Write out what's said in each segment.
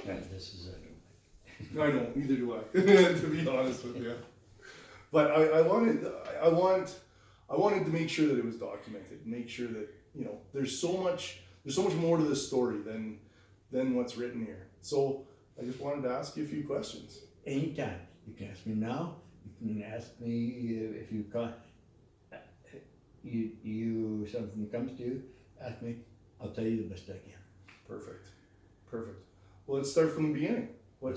And this is it. I know, neither do I, to be honest with you. But I wanted to make sure that it was documented, make sure that, you know, there's so much more to this story than what's written here. So I just wanted to ask you a few questions. Anytime. You can ask me now. You can ask me if you can't. You something comes to you, ask me. I'll tell you the best I can. Perfect. Well, let's start from the beginning. Why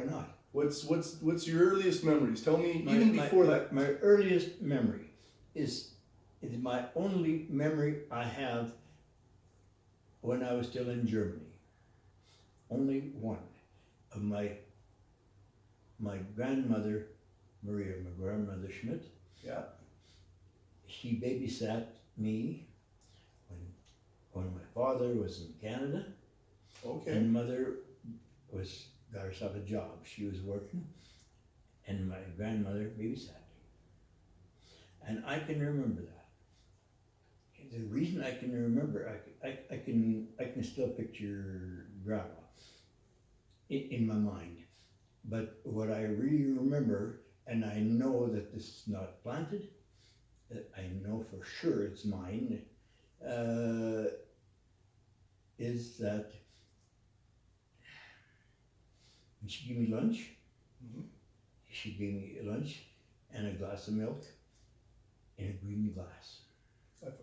not? What's your earliest memories? Tell me, even before that. My earliest memory is my only memory I have when I was still in Germany. Only one of my grandmother, Maria, my grandmother Schmidt. Yeah. She babysat me when my father was in Canada. Okay. And mother got herself a job. She was working, and my grandmother babysat me. And I can remember that. The reason I can remember, I can still picture Grampa in my mind. But what I really remember, and I know that this is not planted, I know for sure it's mine, is that when she gave me lunch, she gave me lunch and a glass of milk in a green glass.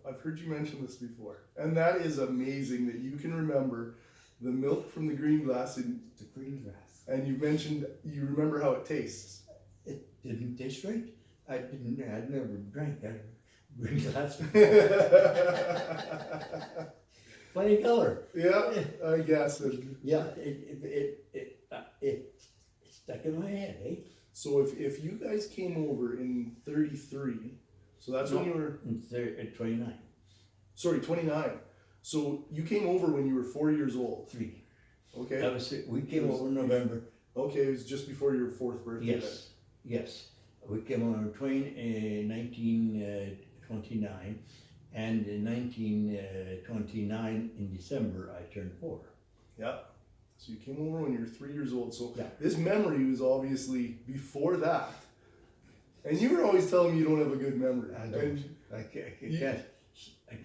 I've heard you mention this before, and that is amazing that you can remember the milk from the green glass. The green glass. And you mentioned you remember how it tastes. It didn't taste right. I'd never drank that green glass. Funny color. Yeah, I guess. Yeah, it stuck in my head, eh? So if you guys came over in 33, so that's when you were... At 29. Sorry, 29. So you came over when you were 4 years old. 3. Okay. We came over in November. Okay, it was just before your 4th birthday. Yes, yes. We came over in 1929, and in 1929 in December I turned 4. Yeah. So you came over when you were 3 years old. So yeah. This memory was obviously before that. And you were always telling me you don't have a good memory. I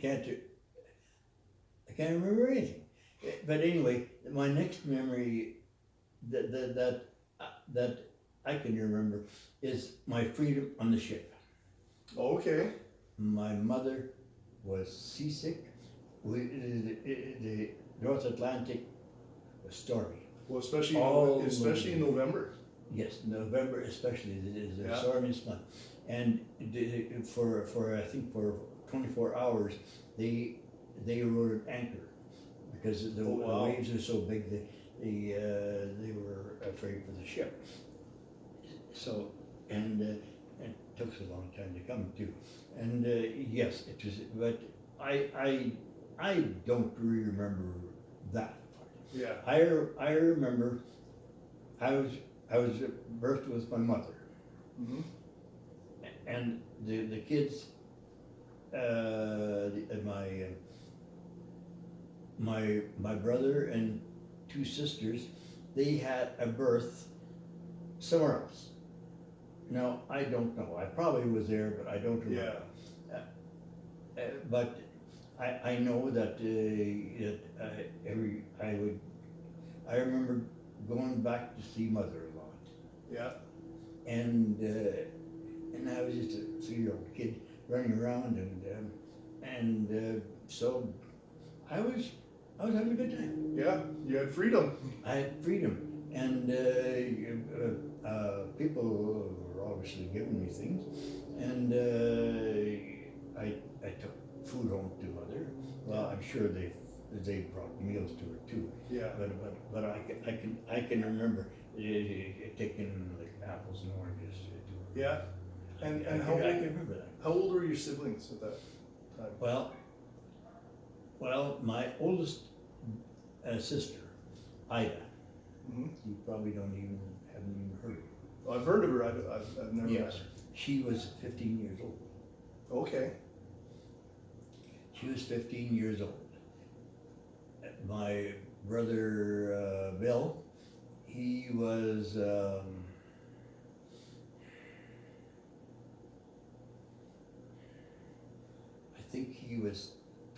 can't remember anything. But anyway, my next memory that I can remember is my freedom on the ship. Okay. My mother was seasick. The North Atlantic was stormy. Well, especially in November. Yes, November especially is the Yeah. stormiest month. And for I think for 24 hours they rode an anchor because the waves are so big they were afraid for the ship. So and it took a long time to come too. And yes, it was. But I don't really remember that part. Yeah. I remember I was birthed with my mother. Mm-hmm. And the kids, my brother and 2 sisters, they had a birth somewhere else. Now I don't know. I probably was there, but I don't remember. Yeah. But I know that I remember going back to see mother a lot. Yeah. And I was just a 3-year-old kid running around, and so I was having a good time. Yeah, you had freedom. I had freedom, and people were obviously giving me things, and I took food home to mother. Well, I'm sure they brought meals to her too. Yeah. But I can remember taking like apples and oranges to her. Yeah. And I can remember that. How old were your siblings at that time? Well, my oldest sister, Ida. Mm-hmm. You probably haven't even heard of her. Well, I've heard of her. I've never met her. She was 15 years old. Okay. She was 15 years old. My brother Bill think he was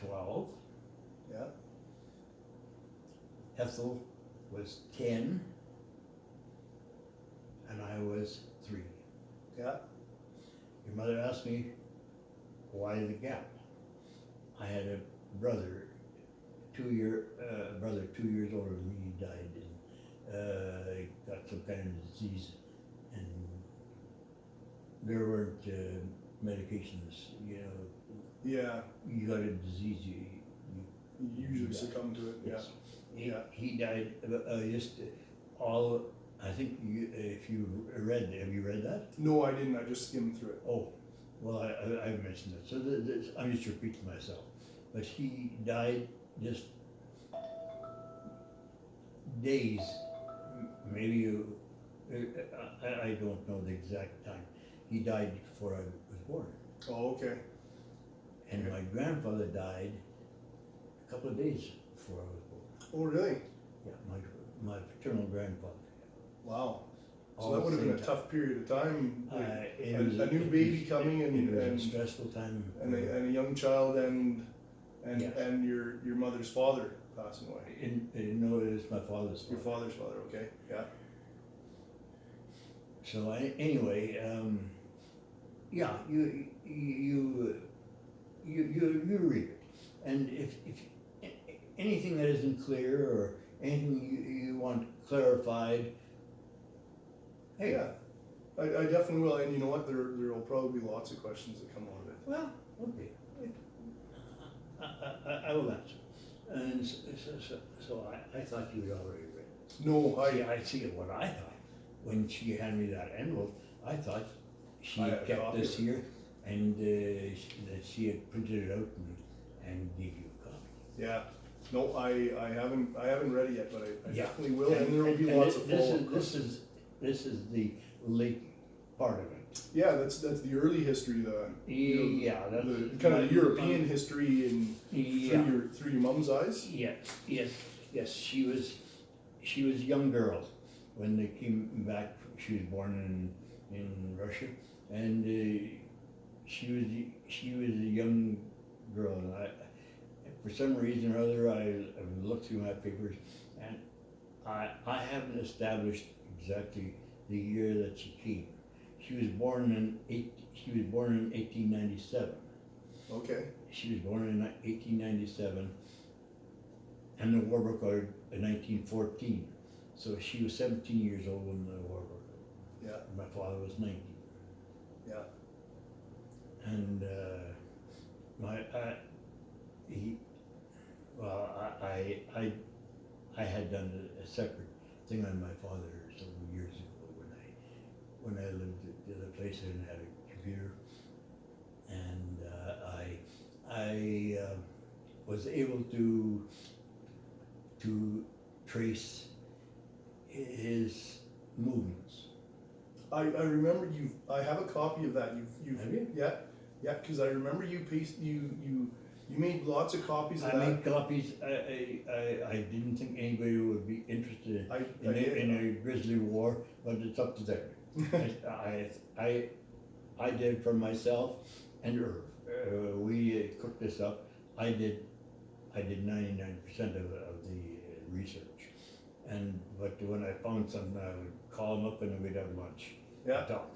12. Yeah. Ethel was 10. And I was 3. Yeah. Your mother asked me why the gap. I had a brother, 2 years older than me. He died and he got some kind of disease, and there weren't medications. You know, Yeah. you got a disease, You usually succumb to it. yes. Yeah. He died just all. I think if you have you read that? No, I didn't. I just skimmed through it. Oh, well, I mentioned it, so I'm just repeating myself. But he died just days, maybe, I don't know the exact time. He died before I was born. Oh, okay. And Okay. my grandfather died a couple of days before I was born. Oh, really? Yeah, my paternal grandfather. Wow. So All that would have been a same tough period of time. Like, It was a new baby coming it was and a stressful time. and a young child and Yes. and your mother's father passing away. No, it was my father's Your father. father's father. Okay. Yeah. So anyway, yeah, you read it, and if anything that isn't clear or anything you want clarified, hey, Yeah. I definitely will. And you know what? There will probably be lots of questions that come out of it. well, okay, I will answer. And so I thought you had already read it. No, I see what I thought when she handed me that envelope. I thought she I had had a kept copy this of it. here and that she had printed it out and gave you a copy. Yeah. No, I haven't read it yet, but I Yeah. definitely will, and there will be lots of follow-up questions. This is the late part of it. Yeah, that's the early history, Yeah, that's the kind of the European history and Yeah. through your mom's eyes. Yes. She was a young girl when they came back. She was born in Russia, and she was a young girl. And for some reason or other, I looked through my papers, and I haven't established exactly the year that she came. She was born in 1897. Okay. She was born in 1897, and the war broke out in 1914. So she was 17 years old when the war broke out. Yeah. My father was 19. Yeah. And I had done a separate thing on my father several years ago when I lived at the other place and had a computer, and I was able to trace his movements. I remember I have a copy of that. Have you? Yeah, because I remember you made lots of copies of I that. made copies. I didn't think anybody would be interested in a grizzly war, but it's up to them. I did for myself and Irv. We cooked this up. I did 99% of the research, but when I found something, I would call them up and we'd have lunch. Yeah. Talk.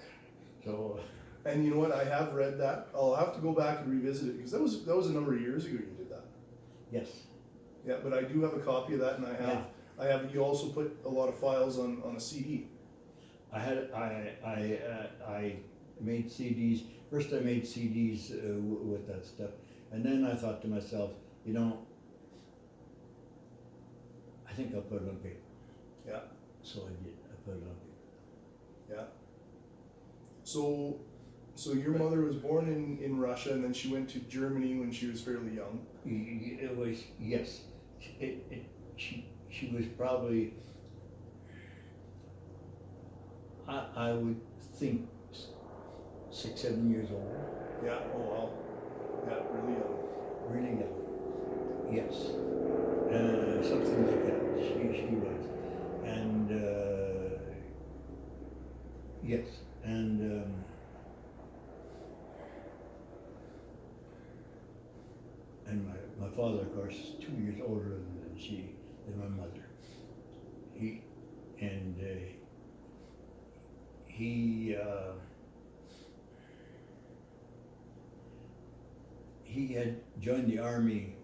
So. And you know what? I have read that. I'll have to go back and revisit it because that was a number of years ago you did that. Yes. Yeah, but I do have a copy of that, and I have. You also put a lot of files on a CD. I made CDs. First, I made CDs with that stuff, and then I thought to myself, I think I'll put it on paper. Yeah. So I did. I put it on paper. Yeah. So your mother was born in Russia, and then she went to Germany when she was fairly young. It was, yes. She was probably, I would think 6, 7 years old. Yeah. Oh wow. Yeah, really young. Really young. Yes. Something like that. She was. And yes. And father, of course, is 2 years older than my mother. He and he had joined the army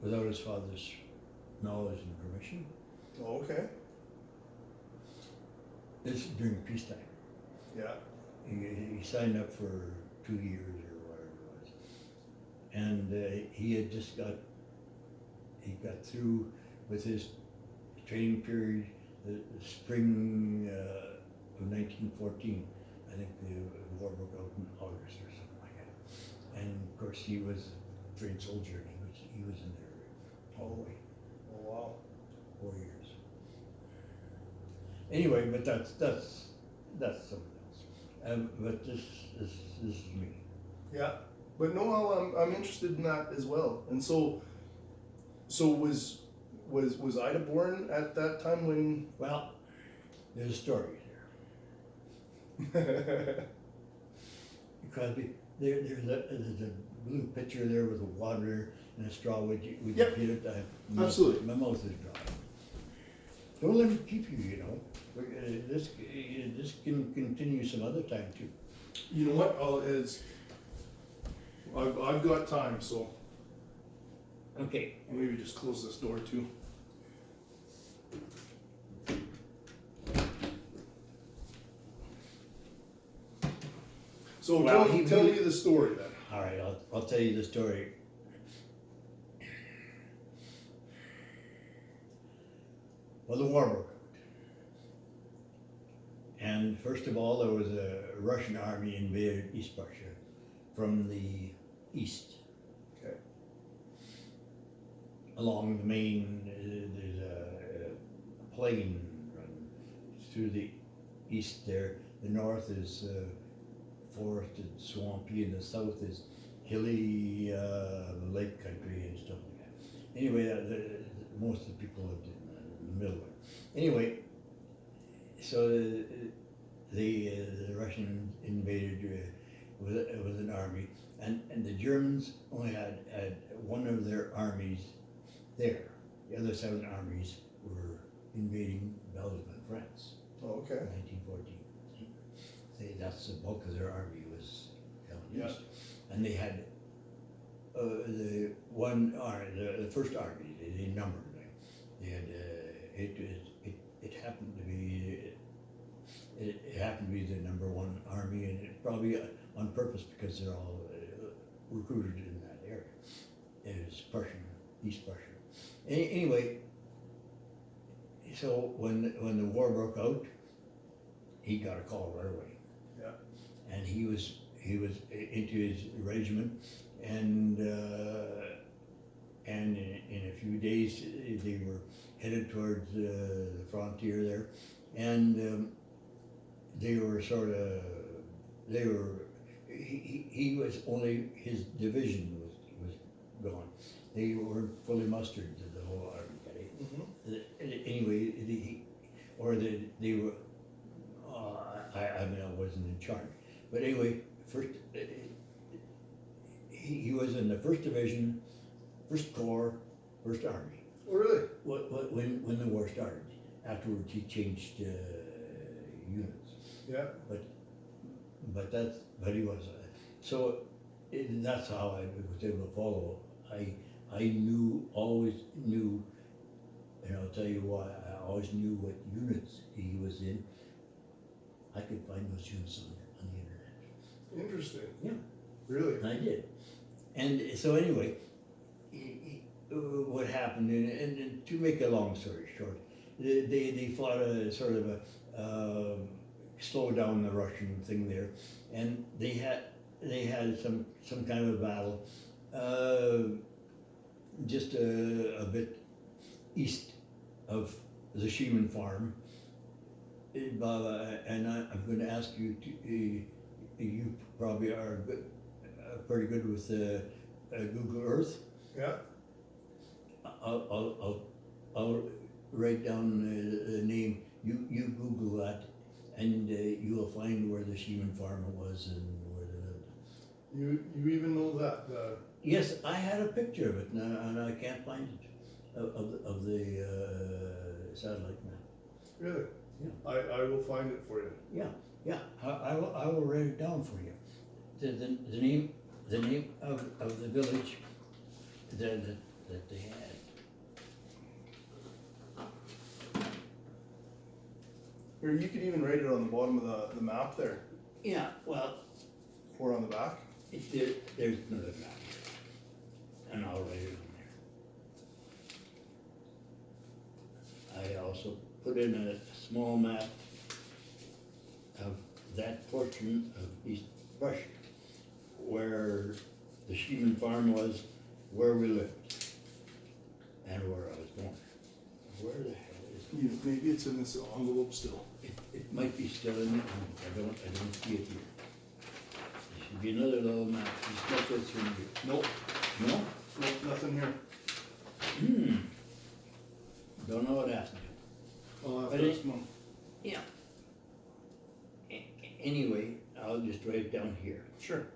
without his father's knowledge and permission. Okay. This is during peacetime. Yeah. He signed up for 2 years or whatever it was, and he had just got through with his training period, the spring of 1914. I think the war broke out in August or something like that. And of course, he was a trained soldier, and he was in there all the way. Oh wow. 4 years. Anyway, but that's something else. But this is me. Yeah, but no, I'm interested in that as well. And so was Ida born at that time when? Well, there's a story there. Because there's a blue pitcher there with a water and a straw. Would you Yep. get it? Absolutely. My mouth is dry. Don't let me keep you. You know, this can continue some other time too. You know what? I've got time, so Okay. maybe just close this door too. So Well, tell me the story then. All right, I'll tell you the story. Well, the war broke out. And first of all, there was a Russian army invaded East Prussia from the east. Okay. Along the main, there's a plain run through the east there. The north is forested, swampy, and the south is hilly, lake country and stuff like that. Anyway, most of the people lived in the middle of it. Anyway, so the Russians invaded with an army, and the Germans only had one of their armies there. The other 7 armies were invading Belgium and France Oh, okay. in 1914. That's the bulk of their army was down Yeah. east, and they had the one army, the first army. They numbered them. They had it happened to be the number 1 army, and it probably on purpose because they're all recruited in that area. It was Prussian, East Prussia. Anyway, so when the war broke out, he got a call right away. Yeah. And he was into his regiment, and in a few days they were headed towards the frontier there, and they were he was only, his division was gone. They weren't fully mustered to the whole army. Mm-hmm. Anyway, they were. I mean, I wasn't in charge, but anyway, first he was in the 1st Division, 1st Corps, 1st Army. Oh, really? When the war started. Afterwards, he changed units. Yeah. But he was so that's how I was able to follow. I always knew, and I'll tell you why. I always knew what units he was in. I could find those units on the internet. Interesting. Yeah. Really? And I did. And so anyway, what happened, and to make a long story short, they fought a sort of a slow down the Russian thing there, and they had some kind of a battle just a bit east of the Sheeman farm. And I'm going to ask you to, you probably are pretty good with Google Earth. Yeah. I'll write down the name. You Google that, and you will find where the Sheeman farm was and where they lived. You even know that Yes, I had a picture of it, and I can't find it, of the satellite map. Really? Yeah. I will find it for you. Yeah, I will write it down for you. The name of the village that they had. Or you could even write it on the bottom of the map there, Yeah, well, or on the back. there's another map here, and I'll write it on there. I also put in a small map of that portion of East Brush, where the Sheeman farm was, where we lived, and where I was born. Where the hell is it? Maybe it's in this envelope still. It might be still in the envelope. I don't see it here. There should be another little map. Just look what's in here. Nope, No? nope, nothing here. Don't know what asked me. I'll have But to it- ask Mom. Yeah. Anyway, I'll just write it down here. Sure.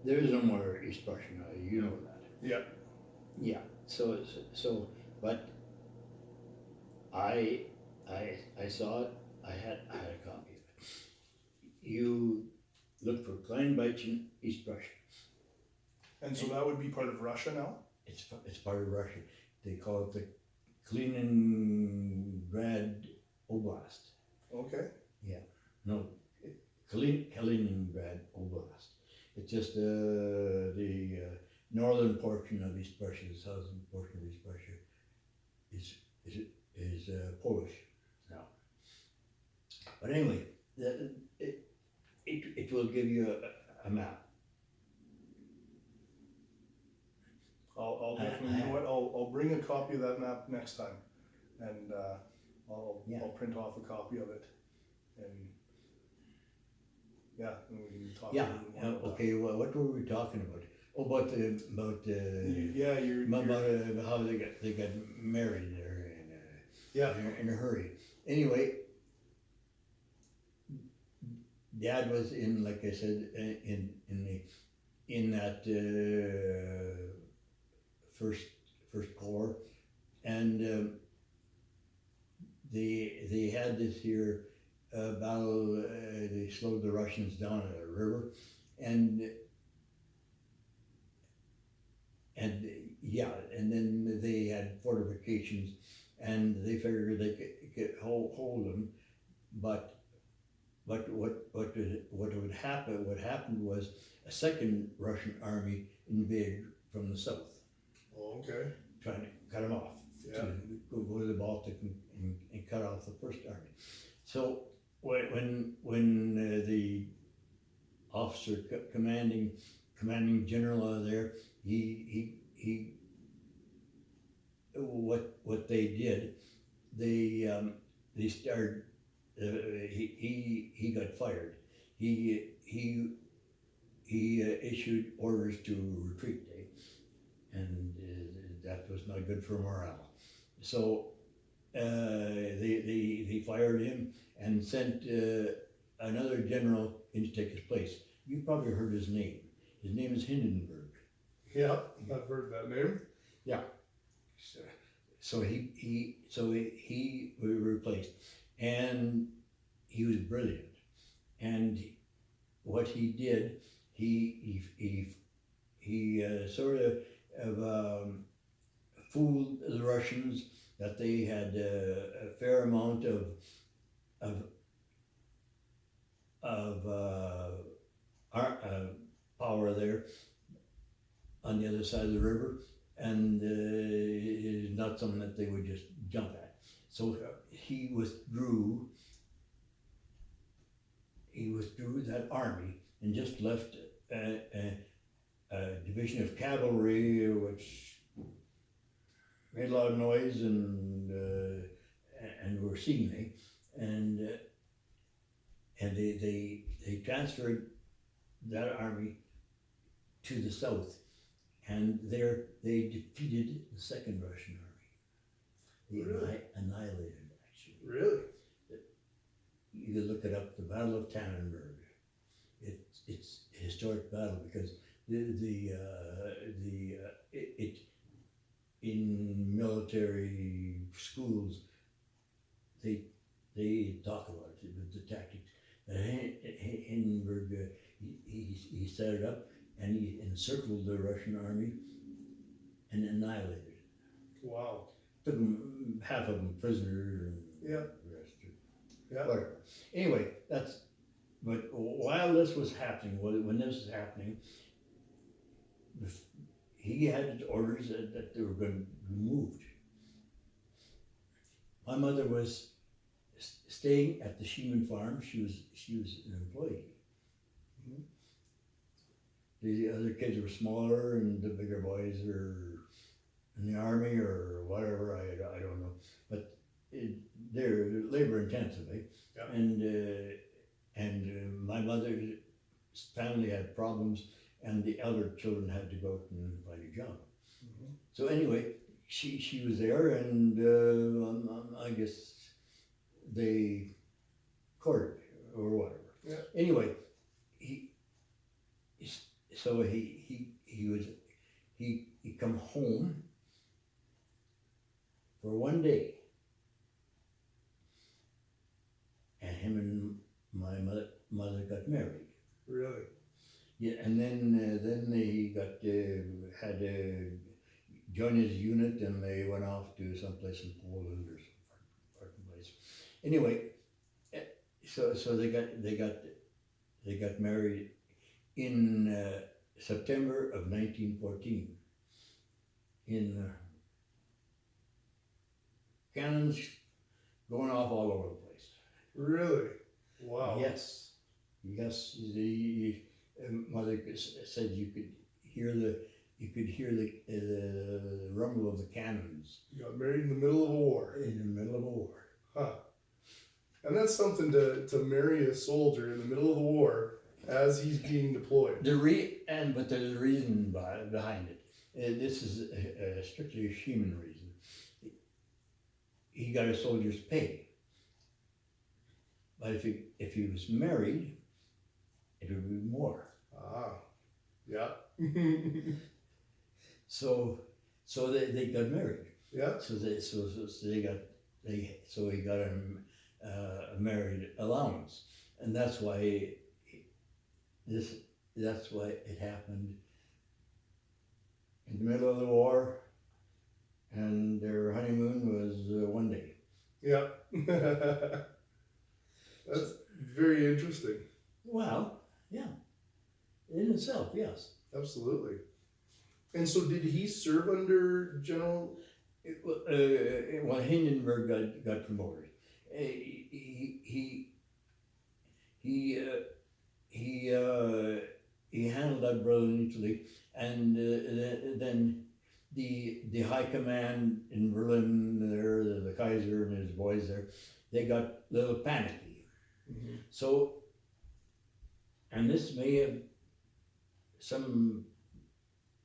There is no more East Brush now, you know that. Yeah. Yeah, so, but I saw it, I had a copy of it. You look for Kleinbeitchen, East Brush. And so that would be part of Russia now? It's part of Russia. They call it the Kaliningrad Oblast. Okay. No, Kaliningrad Oblast. It's just the northern portion of East Prussia, the southern portion of East Prussia is Polish now. But anyway, it will give you a map. I'll definitely, you know what, I'll bring a copy of that map next time, and I'll print off a copy of it, and yeah, and we can talk a Yeah. little bit more about Okay. Well, what were we talking about? Oh, about that. Yeah, you're about how they got married there yeah, in a hurry. Anyway, Dad was in, like I said, in that first corps, and they had this here battle. They slowed the Russians down at a river, and yeah, and then they had fortifications, and they figured they could hold them, but what would happen? What happened was a second Russian army invaded from the south, oh, okay, trying to cut them off. yeah, To go to the Baltic and cut off the first army. So when the officer commanding general out of there, he what they did, they started. He got fired. He issued orders to retreat, and that was not good for morale. So they fired him and sent another general in to take his place. You probably heard his name. His name is Hindenburg. yeah, I've heard that name. Yeah. So he was replaced, and he was brilliant. And what he did, he sort of fooled the Russians that they had a fair amount of power there on the other side of the river, and it is not something that they would just jump at. So he withdrew he withdrew that army and just left a division of cavalry, which made a lot of noise and were seemingly, and they transferred that army to the south, and there they defeated the second Russian army. They Really? annihilated it, actually. Really? You can look it up, the Battle of Tannenberg. It's a historic battle because it in military schools they talk about it, the tactics. Hindenburg he set it up and he encircled the Russian army and annihilated it. Wow. Took them, half of them prisoner and Yeah. the rest. Yeah. Whatever. Anyway, but while this was happening, when this was happening, he had orders that they were going to be moved. My mother was staying at the Sheeman farm. She was an employee. Mhm. The other kids were smaller, and the bigger boys were in the army or whatever. I don't know, but they're labor intensive, eh? Yeah. And my mother's family had problems, and the elder children had to go out and find a job. Mhm. So anyway, she was there, and I guess they courted or whatever. Yeah. Anyway, he come home for one day, and him and my mother got married. Really? Yeah, and then he got had to join his unit, and they went off to someplace in Poland or some fucking place. Anyway, so they got married in September of 1914 in cannons going off all over the place. Really? Wow. Yes. The mother said you could hear the rumble of the cannons You got married in the middle of a war. in the middle of a war. Huh. And that's something to marry a soldier in the middle of the war as he's being deployed. But there's a reason behind it. This is strictly a human reason. He got a soldier's pay, but if he was married, it would be more. Ah. Yeah. So they got married. Yeah. So he got a married allowance, and that's why it happened in the middle of the war, and their honeymoon was one day. Yeah. That's very interesting. Well, yeah, in itself, yes. Absolutely. And so did he serve under General? Well, Hindenburg got promoted. He handled that brilliantly, and then the high command in Berlin there, the Kaiser and his boys there, they got a little panicky. Mm-hmm. So, and this may have, some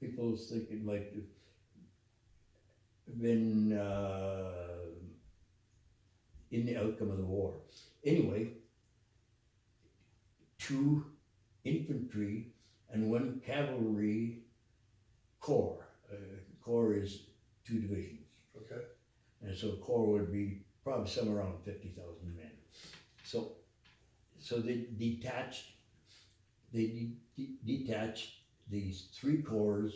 people think it might have been in the outcome of the war. Anyway, 2 infantry and 1 cavalry corps. Corps is 2 divisions. Okay. And so corps would be probably somewhere around 50,000 men. So they detached these 3 corps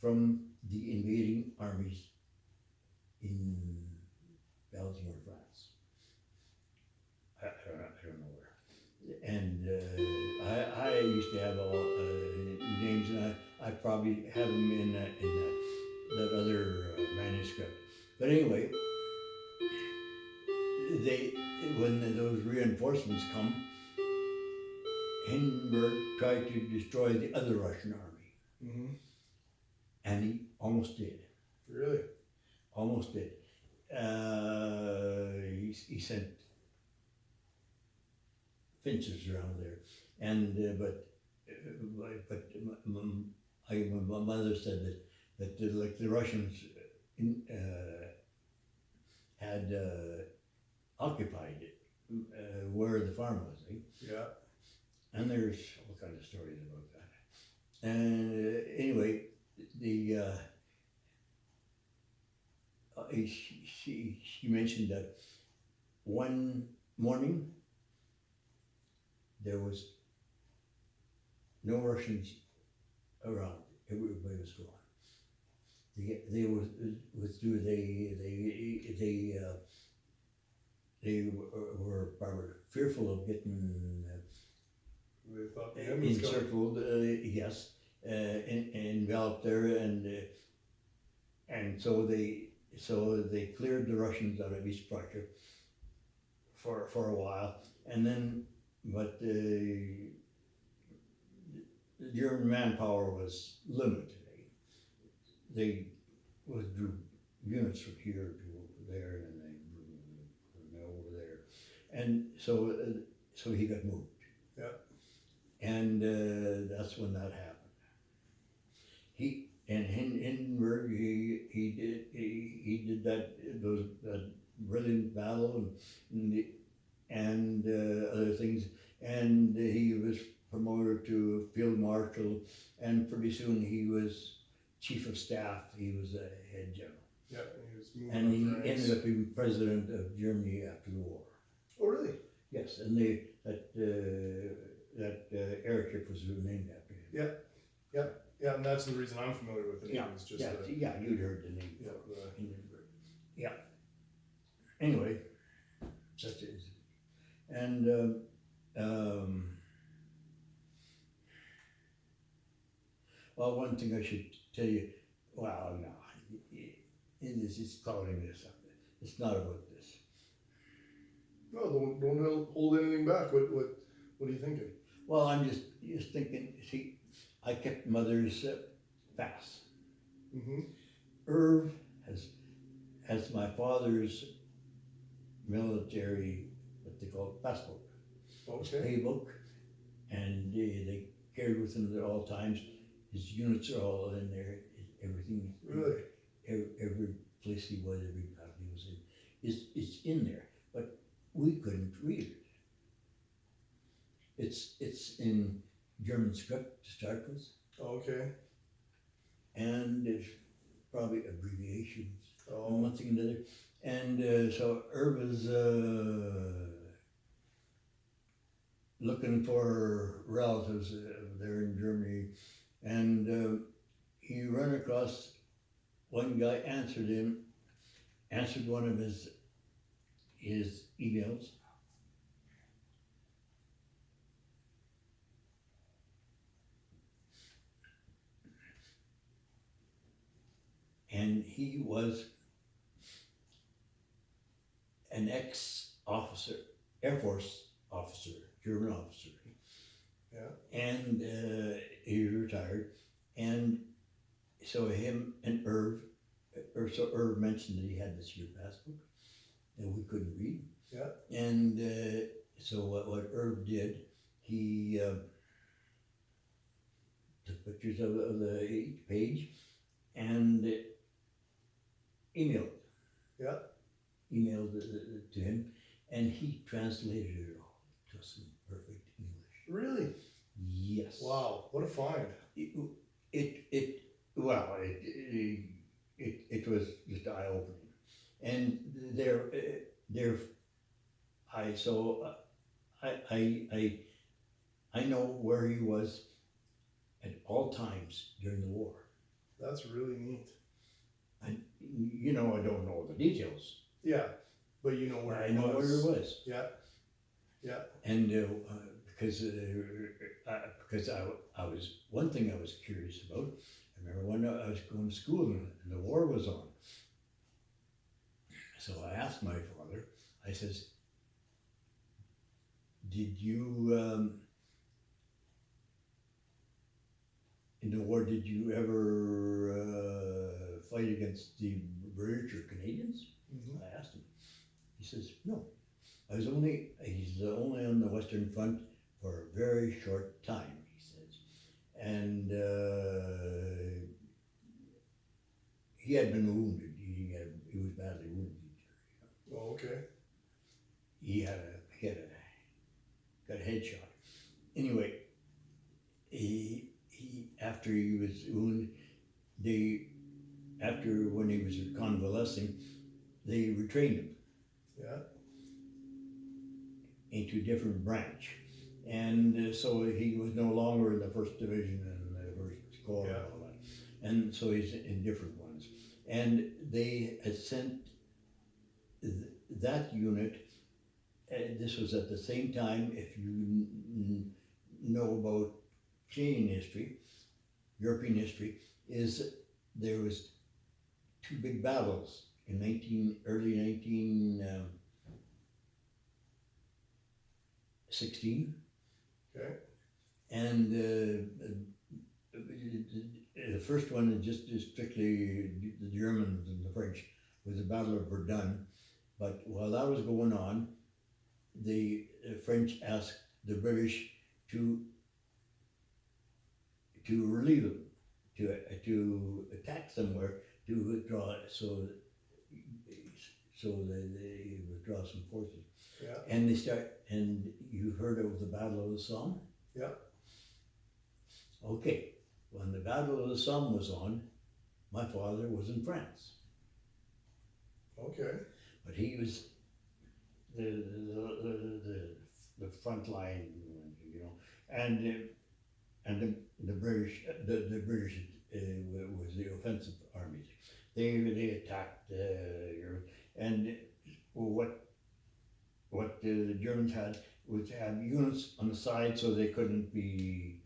from the invading armies in Belgium or France. I don't know where. And I used to have all names, and I probably have them in that other manuscript. But anyway, when those reinforcements come, Hindenburg tried to destroy the other Russian army, Mm-hmm. and he almost did. Really? Almost did. He sent fencers around there, and my mother said that like the Russians had occupied it where the farm was. Yeah. And there's all kinds of stories about that. And anyway, she mentioned that one morning there was no Russians around. Everybody was gone. They withdrew. They were probably fearful of getting They thought the end was coming. encircled. Yes, enveloped there, and so they cleared the Russians out of East Prussia for a while, and then but the German manpower was limited. They withdrew units from here to there, and they over there, and so he got moved. Yeah. And that's when that happened. Hindenburg he did that brilliant battle and other things, and he was promoted to field marshal, and pretty soon he was chief of staff. He was a head general. Yeah, and And he he was moving up the ranks. ended up being president of Germany after the war. Oh, really? Yes, and that airship was named after him. Yeah, and that's the reason I'm familiar with the name. Yeah, Is just yeah, you'd heard the name. Yeah, Hindenburg. Yeah. Anyway, such is. And well, one thing I should tell you. Well, no, it's calling this up. It's not about this. no, don't hold anything back. What are you thinking? Well, I'm just thinking. See, I kept mother's fast. Mm-hmm. Irv has my father's military, what they call passport, Okay. pay book, and they carried with him at all times. His units are all in there. Everything. Really? Every place he was, every battle he was in, it's in there. But we couldn't read it. It's in German script to start with, Okay. and there's probably abbreviations. Oh. One thing and another. And so Irv is looking for relatives there in Germany, and he ran across one guy, answered one of his emails. And he was an ex-officer, Air Force officer, German officer. Yeah. And he retired. And so him and Irv mentioned that he had this here passport that we couldn't read. Yeah. And so what Irv did, he took pictures of the page and emailed. Yeah. Emailed it to him, and he translated it all to us in perfect English. Really? Yes. Wow, what a find. It was just eye opening, and I know where he was at all times during the war. That's really neat. And I don't know the details. Yeah, but you know where I he know was. where he was. Yeah. Yeah. And because I was one thing I was curious about. I remember when I was going to school and the war was on. So I asked my father. I says, "Did you in the war, did you ever fight against the British or Canadians? Mhm. I asked him. He says, no. He's only on the Western Front for a very short time, he says. And he had been wounded. He was badly wounded. Oh, okay. He got a headshot. Anyway, he after he was wounded, when he was convalescing, they retrained him Yeah. into a different branch, and so he was no longer in the first division and the first corps and all that, and so he's in different ones, and they had sent that unit. This was at the same time, if you know about Canadian history, European history, is there was two big battles in early 1916. Okay. And the first one is just strictly the Germans and the French, was the Battle of Verdun. But while that was going on, the French asked the British to relieve them, to attack somewhere, to withdraw, so they withdraw some forces. Yeah. And you heard of the Battle of the Somme? Yeah. Okay, when the Battle of the Somme was on, my father was in France, Okay. but he was the front line, you know, and the British was the offensive armies. They attacked Europe, and what the Germans had was to have units on the side so they couldn't be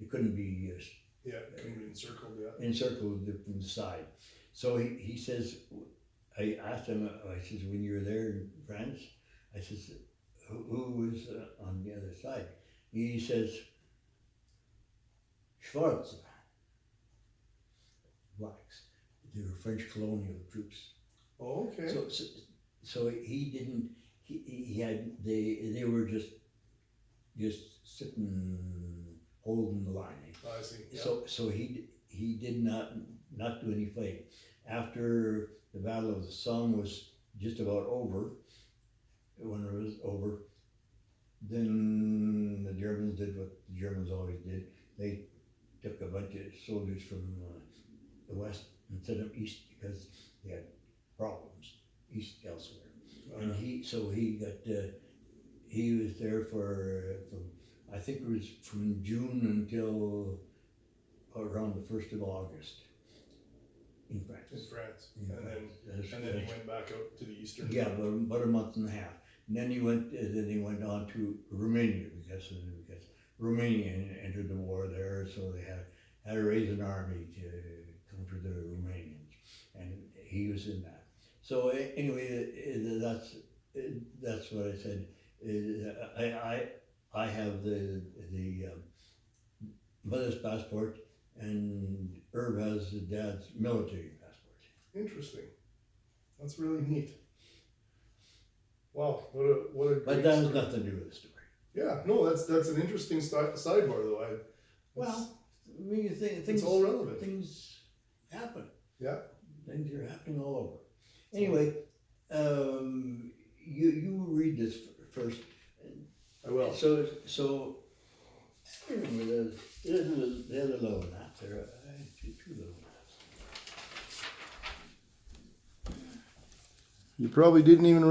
Couldn't be encircled. Yeah. encircled from the side. So he says, I asked him, I says, when you were there in France, I says, who was on the other side? He says, Schwarz, blacks. They were French colonial troops. Oh, okay. So he didn't. They were just sitting, holding the line. I see. Yeah. So he did not do any fighting. After the Battle of the Somme was just about over, when it was over, then the Germans did what the Germans always did. They took a bunch of soldiers from the west and sent them east because they had problems east elsewhere. And he was there from I think it was from June until around the 1st of August in France. And then he went back out to the eastern. Yeah, about a month and a half. And then he went on to Romania because Romania entered the war there, so they had to raise an army to counter the Romanians, and he was in that. So anyway, that's what I said. I have the mother's passport, and Herb has the dad's military passport. Interesting. That's really neat. Wow, what a great But that has story. nothing to do with the story. Yeah, no, that's an interesting sidebar though. Well, I mean, you think it's all relevant. Things happen. Yeah. Things are happening all over. Anyway, you read this first. I will. So I remember the other little maps there. I had two little maps. You probably didn't even read